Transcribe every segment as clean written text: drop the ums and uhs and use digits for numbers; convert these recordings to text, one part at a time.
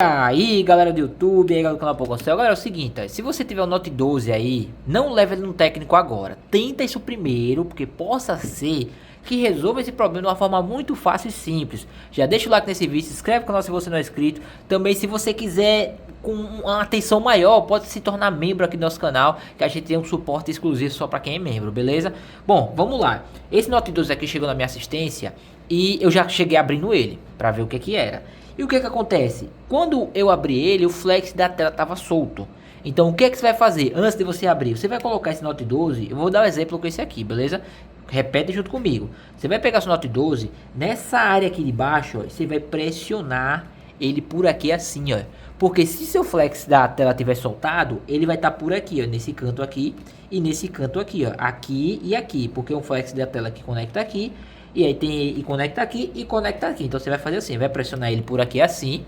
Aí galera do YouTube, aí galera do canal Pococel. Galera, é o seguinte, ó, se você tiver o Note 12 aí, não leve ele no técnico agora. Tenta isso primeiro, porque possa ser que resolva esse problema de uma forma muito fácil e simples. Já deixa o like nesse vídeo, se inscreve no canal se você não é inscrito. Também, se você quiser com uma atenção maior, pode se tornar membro aqui do nosso canal, que a gente tem um suporte exclusivo só para quem é membro, beleza? Bom, vamos lá. Esse Note 12 aqui chegou na minha assistência e eu já cheguei abrindo ele para ver o que era. E o que acontece? Quando eu abri ele, o flex da tela estava solto. Então o que você vai fazer antes de você abrir? Você vai colocar esse Note 12, eu vou dar um exemplo com esse aqui, beleza? Repete junto comigo. Você vai pegar seu Note 12, nessa área aqui de baixo, ó, você vai pressionar ele por aqui assim, ó. Porque se seu flex da tela tiver soltado, ele vai estar por aqui, ó, nesse canto aqui e nesse canto aqui, ó, aqui e aqui, porque o flex da tela que conecta aqui. E aí tem e conecta aqui e conecta aqui. Então você vai fazer assim, vai pressionar ele por aqui assim,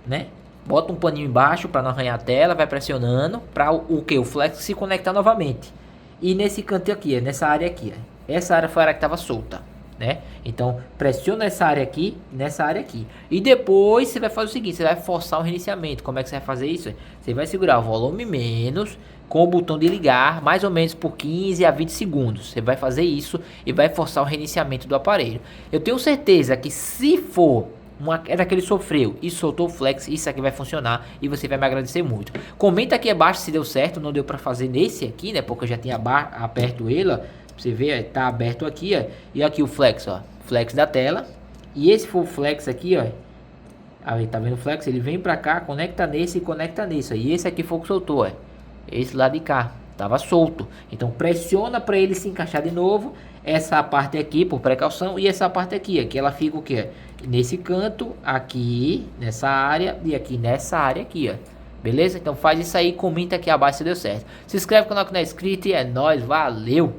né? Bota um paninho embaixo para não arranhar a tela, vai pressionando para o que? O flex se conectar novamente. E nesse canto aqui, nessa área aqui, essa área foi a área que estava solta, né? Então pressiona essa área aqui, nessa área aqui. E depois você vai fazer o seguinte, você vai forçar o reiniciamento. Como é que você vai fazer isso? Você vai segurar o volume menos com o botão de ligar, mais ou menos por 15 a 20 segundos. Você vai fazer isso e vai forçar o reiniciamento do aparelho. Eu tenho certeza que se for uma queda que ele sofreu e soltou o flex, isso aqui vai funcionar e você vai me agradecer muito. Comenta aqui abaixo se deu certo, não deu para fazer nesse aqui, né? Porque eu já tinha aberto ele, ó. Pra você ver, ó, tá aberto aqui, ó. E aqui o flex, ó. Flex da tela. E esse for o flex aqui, ó. Aí, tá vendo o flex? Ele vem pra cá, conecta nesse e conecta nesse. E esse aqui foi o que soltou, ó. Esse lado de cá tava solto, então pressiona para ele se encaixar de novo. Essa parte aqui por precaução e essa parte aqui, que ela fica o que nesse canto aqui, nessa área e aqui nessa área aqui, ó. Beleza? Então faz isso aí, comenta aqui abaixo se deu certo. Se inscreve no canal que não é inscrito e é nóis, valeu.